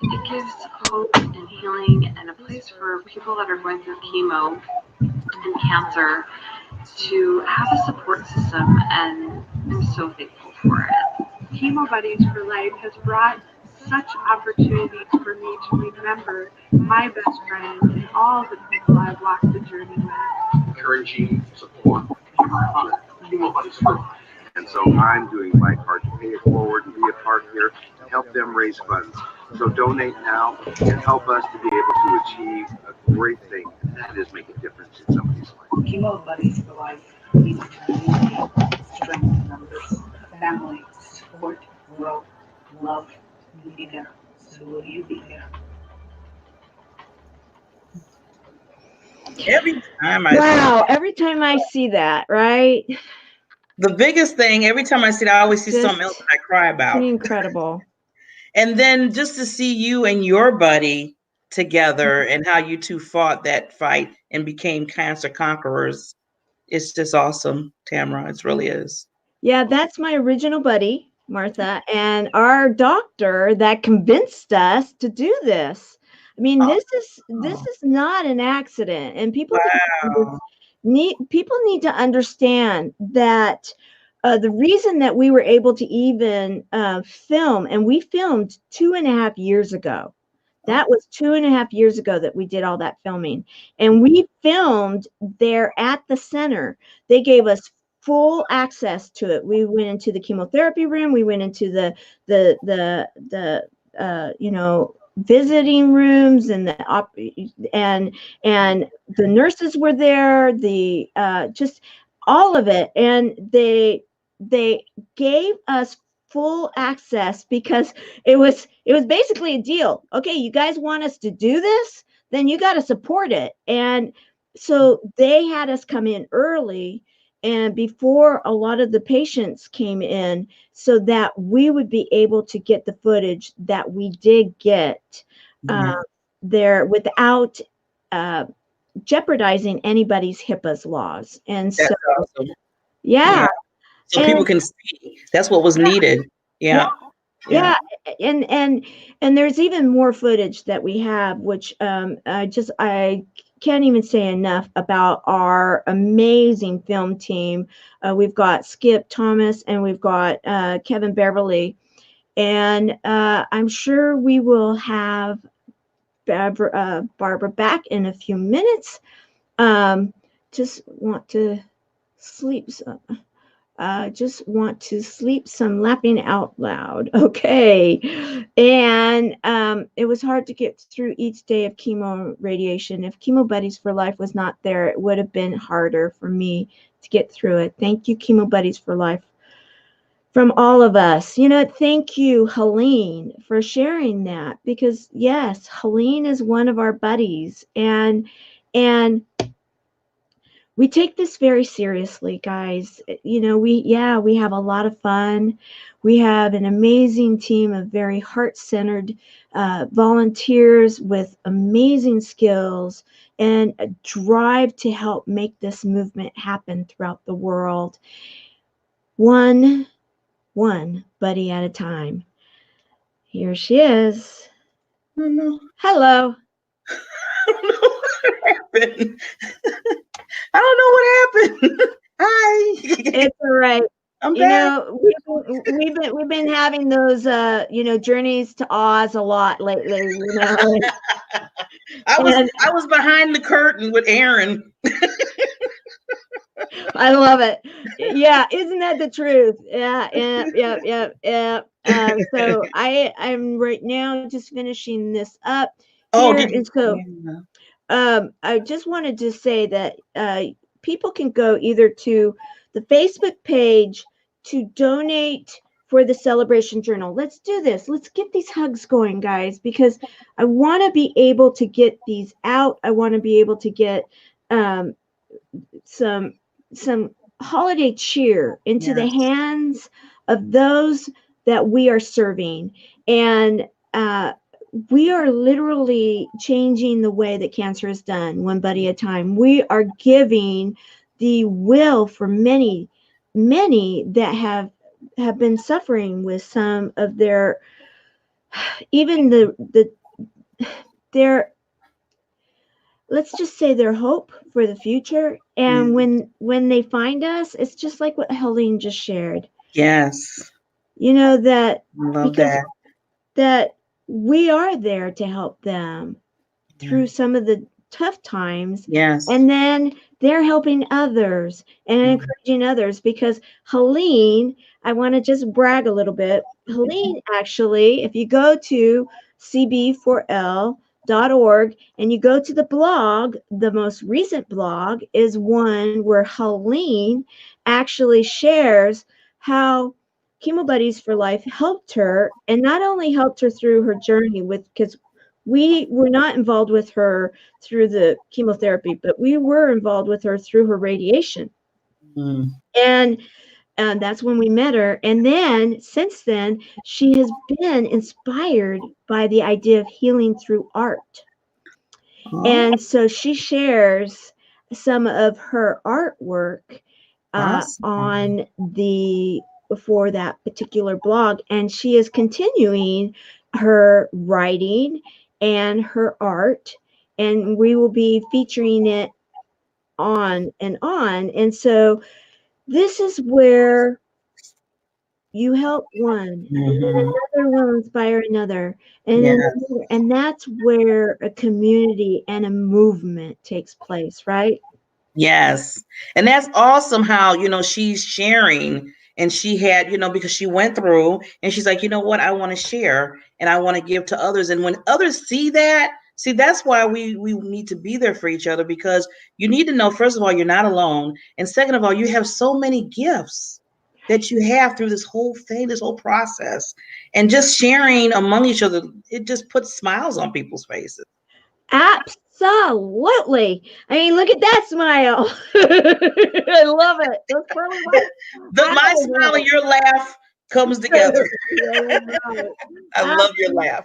It gives hope and healing and a place for people that are going through chemo and cancer to have a support system, and I'm so thankful for it. Chemo Buddies for Life has brought such opportunities for me to remember my best friend and all the people I've walked the journey with. Encouraging support. Chemo Buddies for Life. And so I'm doing my part to pay it forward and be a part here and help them raise funds. So donate now and help us to be able to achieve a great thing, and that is make a difference in somebody's life. Chemo Buddies for Life needs community, strength in numbers, family, support, growth, love. You be there. So will you be there? Every time every time I see that, right? The biggest thing, every time I see that, I always see something else that I cry about. Incredible. And then just to see you and your buddy together and how you two fought that fight and became cancer conquerors, it's just awesome, Tamara. It really is. Yeah, that's my original buddy, Martha, and our doctor that convinced us to do this. I mean, this is not an accident, and people need to understand that the reason that we were able to even film, and we filmed 2.5 years ago. That was 2.5 years ago that we did all that filming, and we filmed there at the center. They gave us full access to it. We went into the chemotherapy room. We went into the visiting rooms, and and the nurses were there. The just all of it, and they gave us full access because it was basically a deal. Okay, you guys want us to do this, then you got to support it. And so they had us come in early and before a lot of the patients came in, so that we would be able to get the footage that we did get there without jeopardizing anybody's HIPAA's laws. And that's so awesome. Yeah. So people can see. That's what was needed. Yeah. And there's even more footage that we have, which I can't even say enough about our amazing film team. We've got Skip Thomas and we've got Kevin Beverly, and I'm sure we will have Barbara back in a few minutes. Just want to sleep some. Just want to sleep some laughing out loud. Okay. And it was hard to get through each day of chemo radiation. If Chemo Buddies for Life was not there, it would have been harder for me to get through it. Thank you, Chemo Buddies for Life, from all of us. Thank you, Helene, for sharing that, because yes, Helene is one of our buddies, and we take this very seriously, guys. We have a lot of fun. We have an amazing team of very heart-centered volunteers with amazing skills and a drive to help make this movement happen throughout the world. One buddy at a time. Here she is. Hello. I don't know what happened. Hi. It's all right. I'm back. We've been having those journeys to Oz a lot lately. I was behind the curtain with Aaron. I love it. Yeah, isn't that the truth? Yeah. So I'm right now just finishing this up. I just wanted to say that people can go either to the Facebook page to donate for the Celebration Journal. Let's do this. Let's get these hugs going, guys, because I want to be able to get these out. I want to be able to get some holiday cheer into the hands of those that we are serving. And we are literally changing the way that cancer is done, one buddy at a time. We are giving the will for many that have been suffering with some of their, even their, let's just say, their hope for the future. And when they find us, it's just like what Helene just shared. Yes. That we are there to help them through some of the tough times. Yes. And then they're helping others and encouraging others, because Helene, I want to just brag a little bit. Helene, actually, if you go to cb4l.org and you go to the blog, the most recent blog is one where Helene actually shares how Chemo Buddies for Life helped her, and not only helped her through her journey with, because we were not involved with her through the chemotherapy, but we were involved with her through her radiation. And that's when we met her. And then since then, she has been inspired by the idea of healing through art. And so she shares some of her artwork on the for that particular blog, and she is continuing her writing and her art, and we will be featuring it on and on. And so this is where you help one, and then another will inspire another, and another, and that's where a community and a movement takes place, right? Yes. And that's awesome how, you know, she's sharing, and she had, you know, because she went through and she's like, you know what, I want to share and I want to give to others. And when others see that, see, that's why we need to be there for each other, because you need to know, first of all, you're not alone. And second of all, you have so many gifts that you have through this whole thing, this whole process. And just sharing among each other, it just puts smiles on people's faces. Absolutely. I mean, look at that smile. I love it. That's probably why my smile and your laugh comes together. I love your laugh.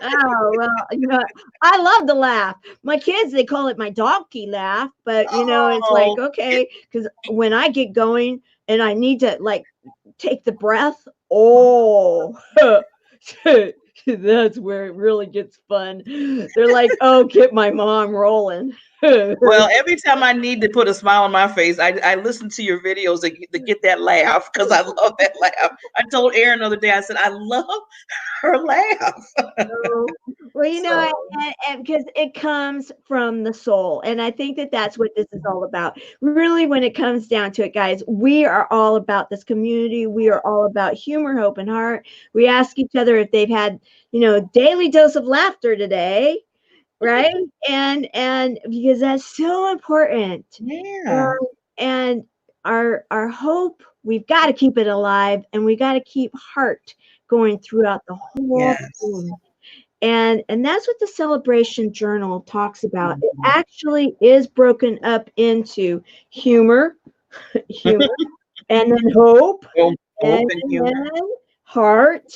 Oh, well, you know, I love the laugh. My kids, they call it my donkey laugh, but you know, it's like, okay, because when I get going and I need to like take the breath, that's where it really gets fun. They're like, oh, get my mom rolling. Well, every time I need to put a smile on my face, I listen to your videos to get that laugh, because I love that laugh. I told Erin the other day, I said, I love her laugh. Well, you know, and because it comes from the soul. And I think that that's what this is all about. Really, when it comes down to it, guys, we are all about this community. We are all about humor, hope, and heart. We ask each other if they've had, you know, a daily dose of laughter today. Right. And because that's so important. Yeah. And our hope, we've got to keep it alive, and we got to keep heart going throughout the whole thing. And that's what the celebration journal talks about. It actually is broken up into humor, and then hope, and then heart,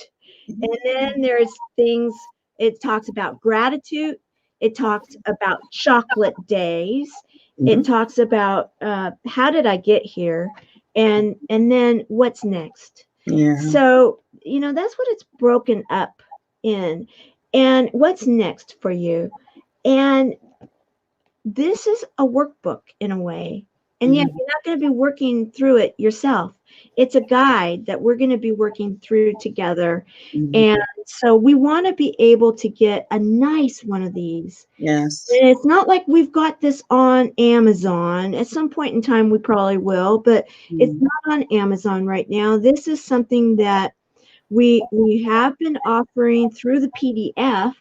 and then there's things. It talks about gratitude. It talks about chocolate days. It talks about how did I get here, and then what's next. So you know, that's what it's broken up in. And what's next for you? And this is a workbook in a way. And yet you're not going to be working through it yourself. It's a guide that we're going to be working through together. And so we want to be able to get a nice one of these. Yes. And it's not like we've got this on Amazon. At some point in time, we probably will, but it's not on Amazon right now. This is something that we have been offering through the PDF.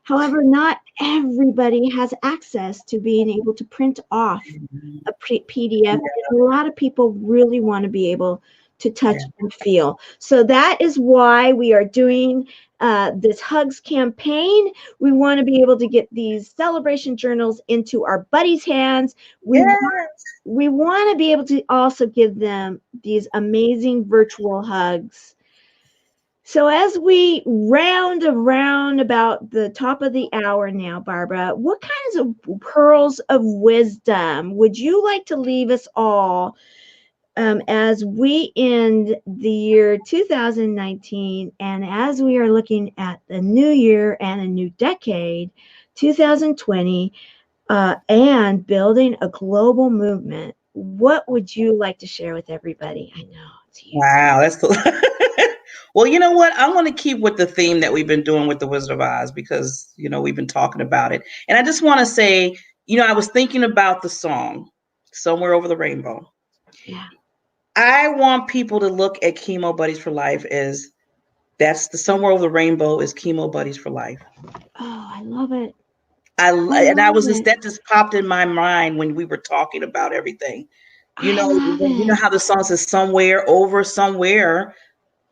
However, not everybody has access to being able to print off a PDF. And a lot of people really want to be able to touch and feel. So that is why we are doing this HUGS campaign. We want to be able to get these celebration journals into our buddies' hands. We want to be able to also give them these amazing virtual hugs. So as we round around about the top of the hour now, Barbara, what kinds of pearls of wisdom would you like to leave us all as we end the year 2019, and as we are looking at the new year and a new decade, 2020, and building a global movement? What would you like to share with everybody? I know it's huge. Wow, that's well, you know what? I want to keep with the theme that we've been doing with the Wizard of Oz, because, you know, we've been talking about it. And I just want to say, you know, I was thinking about the song, Somewhere Over the Rainbow. Yeah. I want people to look at Chemo Buddies for Life as that's the Somewhere Over the Rainbow is Chemo Buddies for Life. Oh, I love it. That just popped in my mind when we were talking about everything. You know how the song says somewhere over somewhere.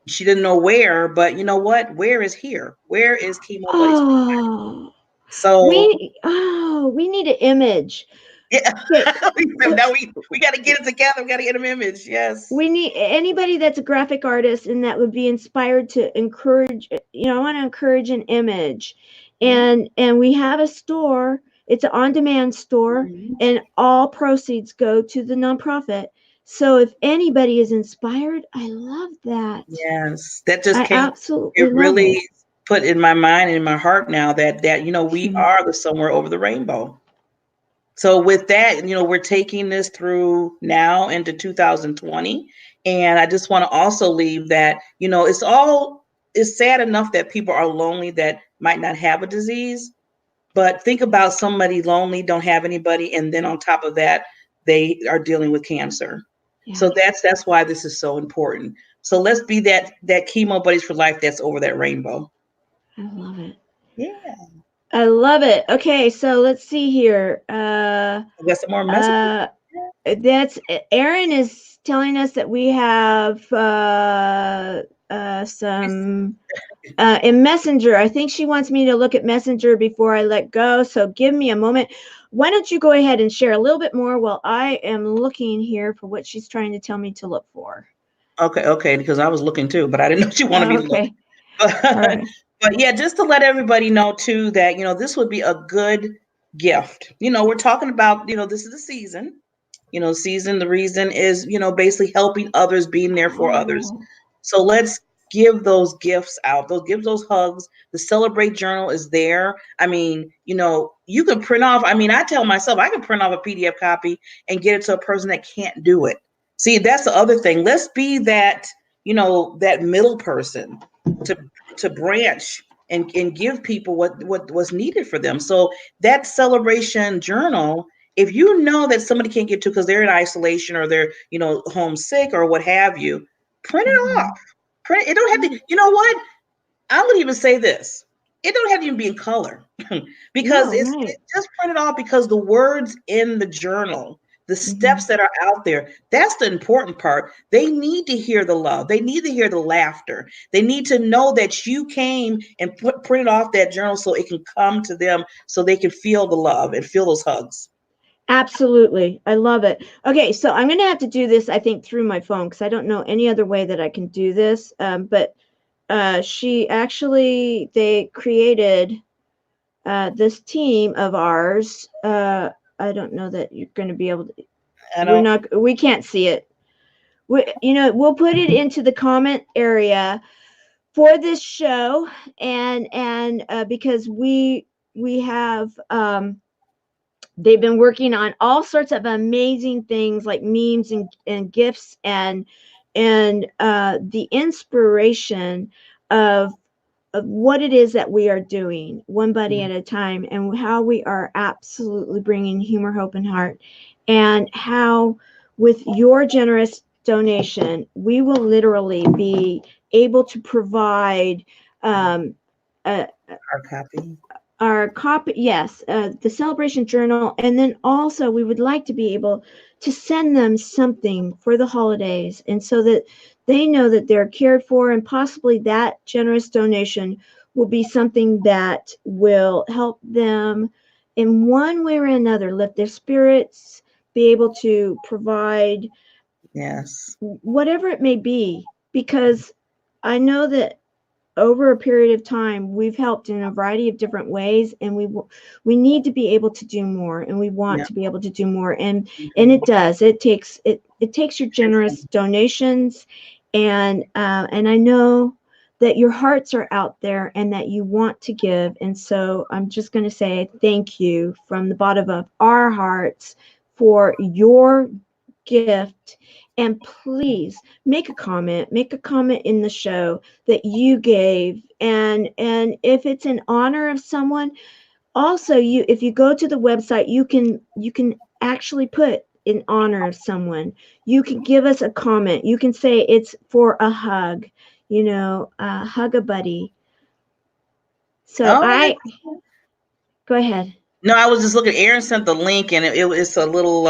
She didn't know where, but you know what? Where is here? Where is Chemo Buddies for Life? So we need an image. Yeah. Okay. Now we got to get it together. We got to get an image. Yes. We need anybody that's a graphic artist and that would be inspired to encourage, I want to encourage an image. And we have a store. It's an on-demand store, and all proceeds go to the nonprofit. So if anybody is inspired, I love that. Yes. That just came. Absolutely It really put in my mind and in my heart now that we are the Somewhere Over the Rainbow. So with that, we're taking this through now into 2020. And I just want to also leave that, it's sad enough that people are lonely that might not have a disease, but think about somebody lonely, don't have anybody. And then on top of that, they are dealing with cancer. Yeah. So that's why this is so important. So let's be that Chemo Buddies for Life that's over that rainbow. I love it. Yeah. I love it. Okay, so let's see here. I got some more messages. That's Erin is telling us that we have some in Messenger. I think she wants me to look at Messenger before I let go. So give me a moment. Why don't you go ahead and share a little bit more while I am looking here for what she's trying to tell me to look for. Okay, because I was looking too, but I didn't know she wanted me to look. All right. But yeah, just to let everybody know too that, this would be a good gift. We're talking about, this is the season, the reason is, basically helping others, being there for others. So let's give those gifts out, give those hugs. The Celebrate Journal is there. I mean, you can print off. I mean, I tell myself I can print off a PDF copy and get it to a person that can't do it. See, that's the other thing. Let's be that, that middle person to branch and give people what's needed for them. So that Celebration Journal, if you know that somebody can't get to because they're in isolation or they're, homesick or what have you, print it off. Print it. Don't have to, you know what? I'm going to even say this. It don't have to even be in color because it's just print it off because the words in the journal, the steps that are out there, that's the important part. They need to hear the love. They need to hear the laughter. They need to know that you came and printed off that journal so it can come to them so they can feel the love and feel those hugs. Absolutely. I love it. Okay, so I'm going to have to do this, I think, through my phone because I don't know any other way that I can do this. But they created this team of ours. I don't know that you're going to be able to. We can't see it. We'll put it into the comment area for this show, and because we have they've been working on all sorts of amazing things like memes and gifts and the inspiration of what it is that we are doing one buddy at a time, and how we are absolutely bringing humor, hope, and heart, and how with your generous donation, we will literally be able to provide our copy. Yes, the Celebration Journal. And then also we would like to be able to send them something for the holidays, and so that they know that they're cared for, and possibly that generous donation will be something that will help them in one way or another, lift their spirits, be able to provide whatever it may be, because I know that over a period of time, we've helped in a variety of different ways, and we need to be able to do more, and we want to be able to do more, and it does. It takes your generous donations, and I know that your hearts are out there and that you want to give, and so I'm just going to say thank you from the bottom of our hearts for your gift. And please make a comment in the show that you gave, and if it's in honor of someone, also if you go to the website, you can actually put in honor of someone, you can give us a comment. You can say it's for a hug, hug a buddy. So Oh, go ahead. no, I was just looking. Aaron sent the link, and it's a little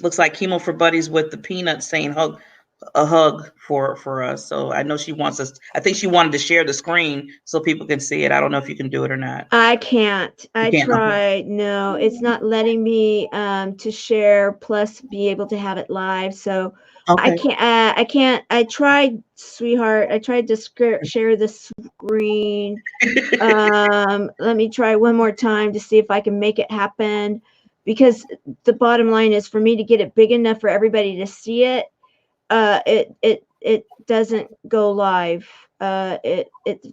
looks like Chemo for Buddies with the peanut saying a hug for us. So I know she wants us. I think she wanted to share the screen so people can see it. I don't know if you can do it or not. I can't. I can't, okay. tried. No, it's not letting me to share plus be able to have it live. So I Okay. can't. I tried, sweetheart. I tried to share the screen. Let me try one more time to see if I can make it happen, because the bottom line is, for me to get it big enough for everybody to see it, it doesn't go live. It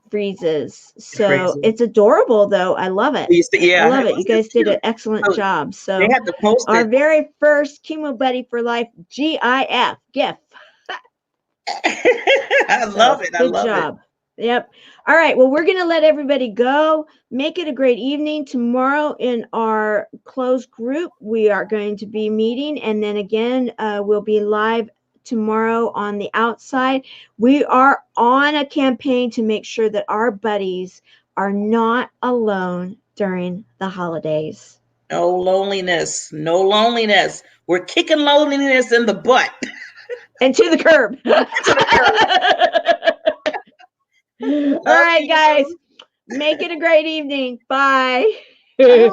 freezes. So Crazy. it's adorable though. I love it. Yeah, I love it. You guys did an excellent job. So they had to post our it. very first Chemo Buddy for Life GIF GIF. I love it. I Good love job. Yep. All right. Well, we're going to let everybody go. Make it a great evening. Tomorrow in our closed group, we are going to be meeting. And then again, we'll be live tomorrow on the outside. We are on a campaign to make sure that our buddies are not alone during the holidays. No loneliness. No loneliness. We're kicking loneliness in the butt. And to the curb. All right, guys. Make it a great evening. Bye. Bye.